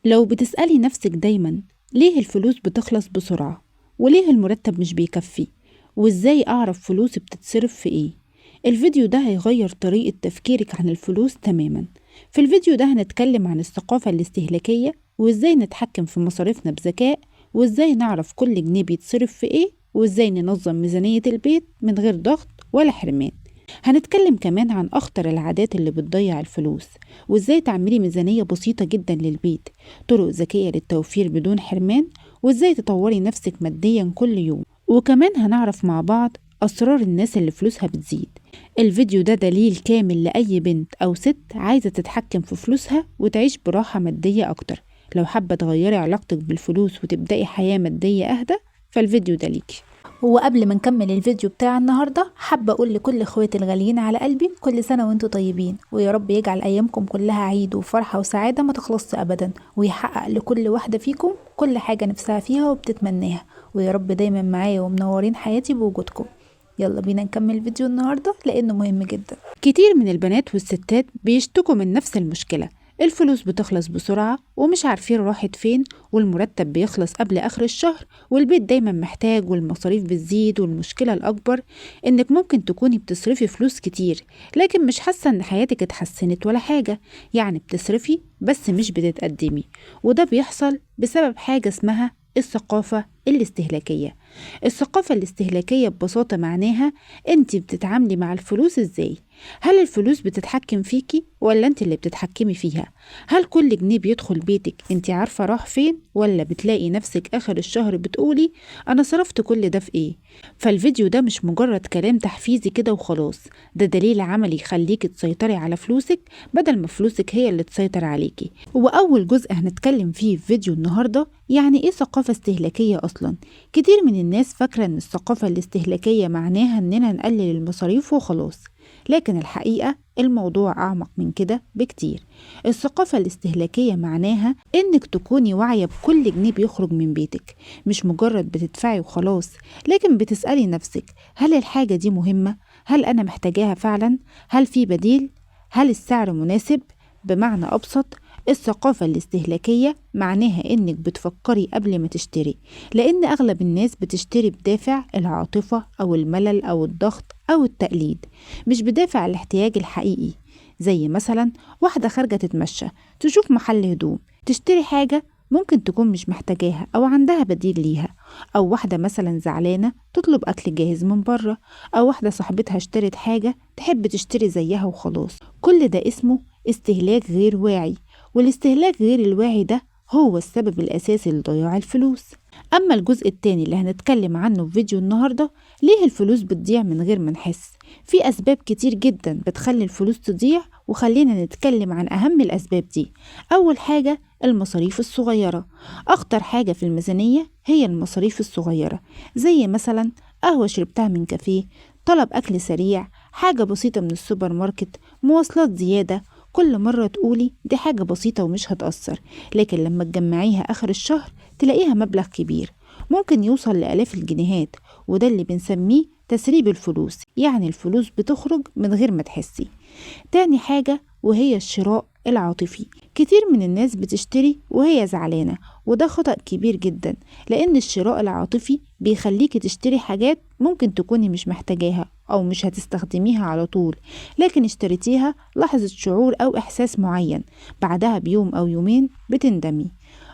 لو بتسألي نفسك دايما ليه الفلوس بتخلص بسرعة وليه المرتب مش بيكفي وازاي أعرف فلوسي بتتصرف في ايه، الفيديو ده هيغير طريقة تفكيرك عن الفلوس تماما. في الفيديو ده هنتكلم عن الثقافة الاستهلاكية وازاي نتحكم في مصاريفنا بذكاء، وازاي نعرف كل جنيه بيتصرف في ايه، وازاي ننظم ميزانية البيت من غير ضغط ولا حرمان. هنتكلم كمان عن أخطر العادات اللي بتضيع الفلوس، وإزاي تعملي ميزانية بسيطة جدا للبيت، طرق ذكية للتوفير بدون حرمان، وإزاي تطوري نفسك ماديا كل يوم. وكمان هنعرف مع بعض أسرار الناس اللي فلوسها بتزيد. الفيديو ده دليل كامل لأي بنت أو ست عايزة تتحكم في فلوسها وتعيش براحة مادية أكتر. لو حابة تغيري علاقتك بالفلوس وتبدأي حياة مادية أهدى، فالفيديو ده ليكي. وقبل ما نكمل الفيديو بتاع النهاردة، حابة أقول لكل اخواتي الغاليين على قلبي كل سنة وانتوا طيبين، ويا رب يجعل أيامكم كلها عيد وفرحة وسعادة ما تخلصش أبدا، ويحقق لكل واحدة فيكم كل حاجة نفسها فيها وبتتمناها، ويا رب دايما معايا ومنورين حياتي بوجودكم. يلا بينا نكمل الفيديو النهاردة لأنه مهم جدا. كتير من البنات والستات بيشتكوا من نفس المشكلة، الفلوس بتخلص بسرعة ومش عارفين راحت فين، والمرتب بيخلص قبل آخر الشهر، والبيت دايما محتاج والمصاريف بتزيد. والمشكلة الأكبر إنك ممكن تكوني بتصرفي فلوس كتير لكن مش حاسة إن حياتك اتحسنت ولا حاجة، يعني بتصرفي بس مش بتتقدمي. وده بيحصل بسبب حاجة اسمها الثقافة الاستهلاكية. الثقافة الاستهلاكية ببساطة معناها انت بتتعاملي مع الفلوس ازاي. هل الفلوس بتتحكم فيكي ولا انت اللي بتتحكمي فيها؟ هل كل جنيه بيدخل بيتك انت عارفة راح فين، ولا بتلاقي نفسك اخر الشهر بتقولي انا صرفت كل ده في ايه؟ فالفيديو ده مش مجرد كلام تحفيزي كده وخلاص، ده دليل عملي يخليكي تسيطري على فلوسك بدل ما فلوسك هي اللي تسيطر عليكي. وأول جزء هنتكلم فيه في فيديو النهاردة يعني ايه ثقافة استهلاكية أصلا. كتير من الناس فاكرة ان الثقافة الاستهلاكية معناها اننا نقلل المصاريف وخلاص، لكن الحقيقة الموضوع أعمق من كده بكتير. الثقافة الاستهلاكية معناها إنك تكوني واعية بكل جنيه بيخرج من بيتك، مش مجرد بتدفعي وخلاص، لكن بتسألي نفسك هل الحاجة دي مهمة؟ هل أنا محتاجاها فعلا؟ هل في بديل؟ هل السعر مناسب؟ بمعنى أبسط، الثقافة الاستهلاكية معناها إنك بتفكري قبل ما تشتري، لأن أغلب الناس بتشتري بدافع العاطفة أو الملل أو الضغط أو التقليد، مش بدافع الاحتياج الحقيقي. زي مثلا واحدة خارجة تتمشى تشوف محل هدوم تشتري حاجة ممكن تكون مش محتاجاها أو عندها بديل ليها، أو واحدة مثلا زعلانة تطلب أكل جاهز من بره، أو واحدة صاحبتها اشترت حاجة تحب تشتري زيها وخلاص. كل ده اسمه استهلاك غير واعي، والاستهلاك غير الواعي ده هو السبب الأساسي لضياع الفلوس. أما الجزء التاني اللي هنتكلم عنه في فيديو النهاردة، ليه الفلوس بتضيع من غير ما نحس؟ في أسباب كتير جدا بتخلي الفلوس تضيع، وخلينا نتكلم عن أهم الأسباب دي. أول حاجة المصاريف الصغيرة. أخطر حاجة في الميزانية هي المصاريف الصغيرة، زي مثلا قهوة شربتها من كافيه، طلب أكل سريع، حاجة بسيطة من السوبر ماركت، مواصلات زيادة. كل مرة تقولي دي حاجة بسيطة ومش هتأثر، لكن لما تجمعيها آخر الشهر تلاقيها مبلغ كبير، ممكن يوصل لآلاف الجنيهات. وده اللي بنسميه تسريب الفلوس، يعني الفلوس بتخرج من غير ما تحسي. تاني حاجة وهي الشراء العاطفي. كتير من الناس بتشتري وهي زعلانة، وده خطأ كبير جدا، لأن الشراء العاطفي بيخليكي تشتري حاجات ممكن تكوني مش محتاجاها أو مش هتستخدميها على طول، لكن اشتريتيها لحظة شعور أو إحساس معين، بعدها بيوم أو يومين بتندمي.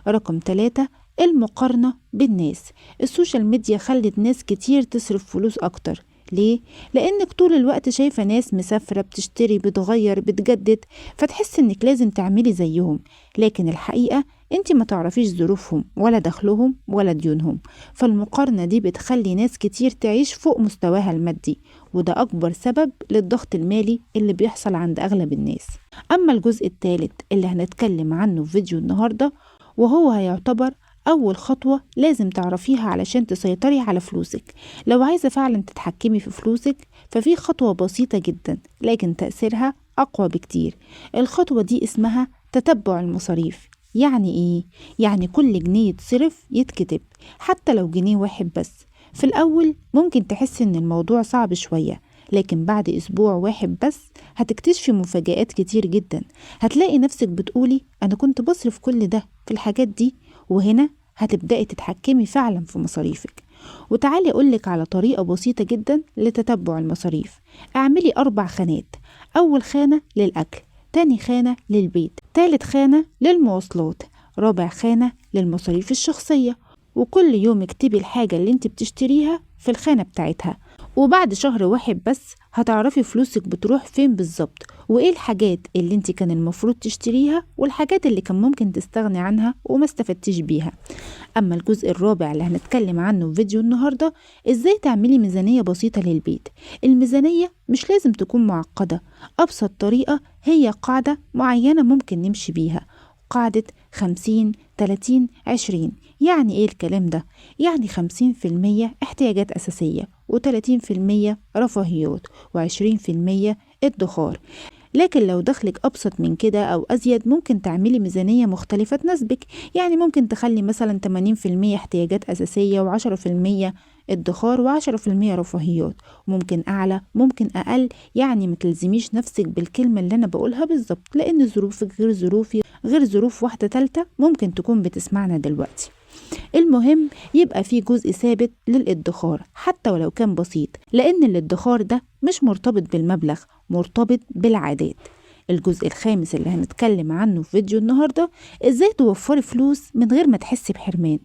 رقم 3 المقارنة بالناس. السوشيال ميديا خلت ناس كتير تصرف فلوس أكتر. ليه؟ لأنك طول الوقت شايفة ناس مسافرة بتشتري بتغير بتجدد، فتحس انك لازم تعملي زيهم، لكن الحقيقة انت ما تعرفيش ظروفهم ولا دخلهم ولا ديونهم. فالمقارنة دي بتخلي ناس كتير تعيش فوق مستواها المادي، وده أكبر سبب للضغط المالي اللي بيحصل عند أغلب الناس. أما الجزء الثالث اللي هنتكلم عنه في فيديو النهاردة، وهو هيعتبر أول خطوة لازم تعرفيها علشان تسيطري على فلوسك. لو عايزة فعلا تتحكمي في فلوسك، ففي خطوة بسيطة جدا لكن تأثيرها أقوى بكتير. الخطوة دي اسمها تتبع المصاريف. يعني إيه؟ يعني كل جنيه يتصرف يتكتب، حتى لو جنيه واحد بس. في الأول ممكن تحس إن الموضوع صعب شوية، لكن بعد أسبوع واحد بس هتكتشفي مفاجآت كتير جدا. هتلاقي نفسك بتقولي أنا كنت بصرف كل ده في الحاجات دي، وهنا هتبدأي تتحكمي فعلا في مصاريفك. وتعالي أقولك على طريقة بسيطة جدا لتتبع المصاريف. اعملي 4 خانات. أول خانة للأكل، تاني خانة للبيت، تالت خانة للمواصلات، رابع خانة للمصاريف الشخصية. وكل يوم اكتبي الحاجة اللي انت بتشتريها في الخانة بتاعتها، وبعد شهر واحد بس هتعرفي فلوسك بتروح فين بالظبط، وايه الحاجات اللي انت كان المفروض تشتريها والحاجات اللي كان ممكن تستغني عنها وما استفدتيش بيها. اما الجزء الرابع اللي هنتكلم عنه في فيديو النهاردة، ازاي تعملي ميزانية بسيطة للبيت. الميزانية مش لازم تكون معقدة، ابسط طريقة هي قاعدة معينة ممكن نمشي بيها، قاعدة 50-30-20. يعني ايه الكلام ده؟ يعني 50% احتياجات أساسية، و30% رفاهيات، و20% ادخار. لكن لو دخلك أبسط من كده أو أزيد ممكن تعملي ميزانية مختلفة تناسبك. يعني ممكن تخلي مثلا 80% احتياجات أساسية، و10% ادخار، و10% رفاهيات. ممكن أعلى ممكن أقل، يعني متلزميش نفسك بالكلمة اللي أنا بقولها بالظبط، لأن ظروفك غير ظروفي غير ظروف واحدة تالتة ممكن تكون بتسمعنا دلوقتي. المهم يبقى في جزء ثابت للادخار حتى ولو كان بسيط، لأن الادخار ده مش مرتبط بالمبلغ، مرتبط بالعادات. الجزء الخامس اللي هنتكلم عنه في فيديو النهاردة، ازاي توفري فلوس من غير ما تحسي بحرمان.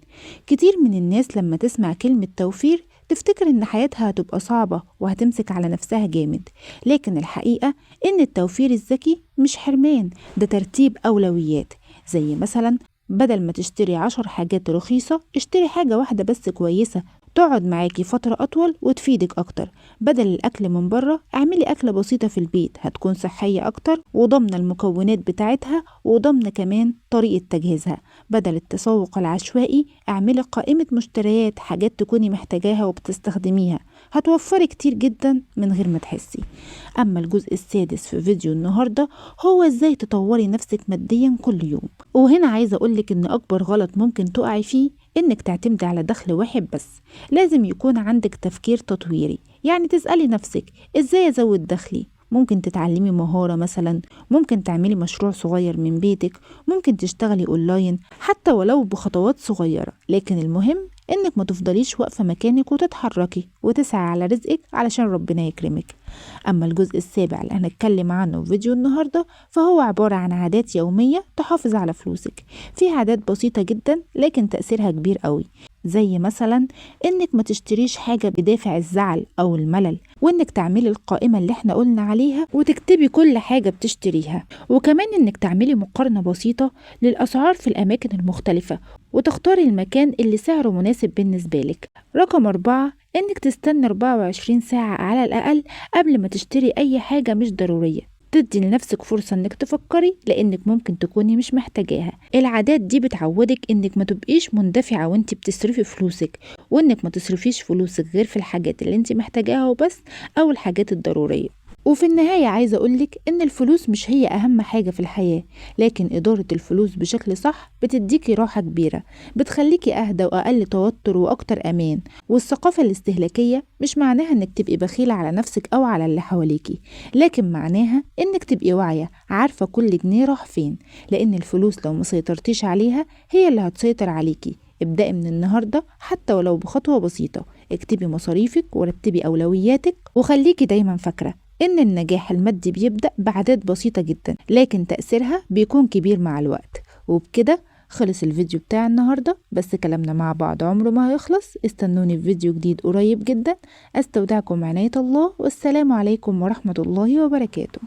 كتير من الناس لما تسمع كلمة توفير تفتكر ان حياتها هتبقى صعبة وهتمسك على نفسها جامد، لكن الحقيقة ان التوفير الذكي مش حرمان، ده ترتيب أولويات. زي مثلا بدل ما تشتري 10 حاجات رخيصة، اشتري حاجة واحدة بس كويسة تقعد معاكي فترة أطول وتفيدك أكتر. بدل الأكل من بره اعملي أكلة بسيطة في البيت، هتكون صحية أكتر وضمن المكونات بتاعتها وضمن كمان طريقة تجهيزها. بدل التسوق العشوائي اعملي قائمة مشتريات، حاجات تكوني محتاجاها وبتستخدميها، هتوفري كتير جدا من غير ما تحسي. أما الجزء السادس في فيديو النهاردة هو ازاي تطوري نفسك ماديا كل يوم. وهنا عايزة أقولك إن أكبر غلط ممكن تقعي فيه إنك تعتمدي على دخل واحد بس. لازم يكون عندك تفكير تطويري، يعني تسألي نفسك ازاي أزود دخلي. ممكن تتعلمي مهارة مثلا، ممكن تعملي مشروع صغير من بيتك، ممكن تشتغلي أونلاين حتى ولو بخطوات صغيرة. لكن المهم إنك ما تفضليش واقفة مكانك وتتحركي وتسعي على رزقك علشان ربنا يكرمك. أما الجزء السابع اللي هنتكلم عنه في فيديو النهاردة فهو عبارة عن عادات يومية تحافظ على فلوسك. في عادات بسيطة جدا لكن تأثيرها كبير قوي، زي مثلا إنك ما تشتريش حاجة بدافع الزعل أو الملل، وإنك تعملي القائمة اللي احنا قلنا عليها وتكتبي كل حاجة بتشتريها، وكمان إنك تعملي مقارنة بسيطة للأسعار في الأماكن المختلفة وتختاري المكان اللي سعره مناسب بالنسبة لك. رقم 4 إنك تستنى 24 ساعة على الأقل قبل ما تشتري أي حاجة مش ضرورية، تدي لنفسك فرصة إنك تفكري لأنك ممكن تكوني مش محتاجاها. العادات دي بتعودك إنك ما تبقيش مندفعة وإنت بتصرفي فلوسك، وإنك ما تصرفيش فلوسك غير في الحاجات اللي إنت محتاجاها وبس، أو الحاجات الضرورية. وفي النهاية عايزة أقولك إن الفلوس مش هي أهم حاجة في الحياة، لكن إدارة الفلوس بشكل صح بتديكي راحة كبيرة، بتخليكي أهدى وأقل توتر وأكتر أمان. والثقافة الاستهلاكية مش معناها إنك تبقي بخيلة على نفسك أو على اللي حواليكي، لكن معناها إنك تبقي واعية عارفة كل جنيه راح فين، لأن الفلوس لو مسيطرتيش عليها هي اللي هتسيطر عليكي. ابدأي من النهاردة حتى ولو بخطوة بسيطة، اكتبي مصاريفك ورتبي أولوياتك، وخليكي دايما فاكرة إن النجاح المادي بيبدأ بعادات بسيطة جدا لكن تأثيرها بيكون كبير مع الوقت. وبكده خلص الفيديو بتاع النهاردة، بس كلامنا مع بعض عمره ما هيخلص. استنوني في فيديو جديد قريب جدا. استودعكم عناية الله، والسلام عليكم ورحمة الله وبركاته.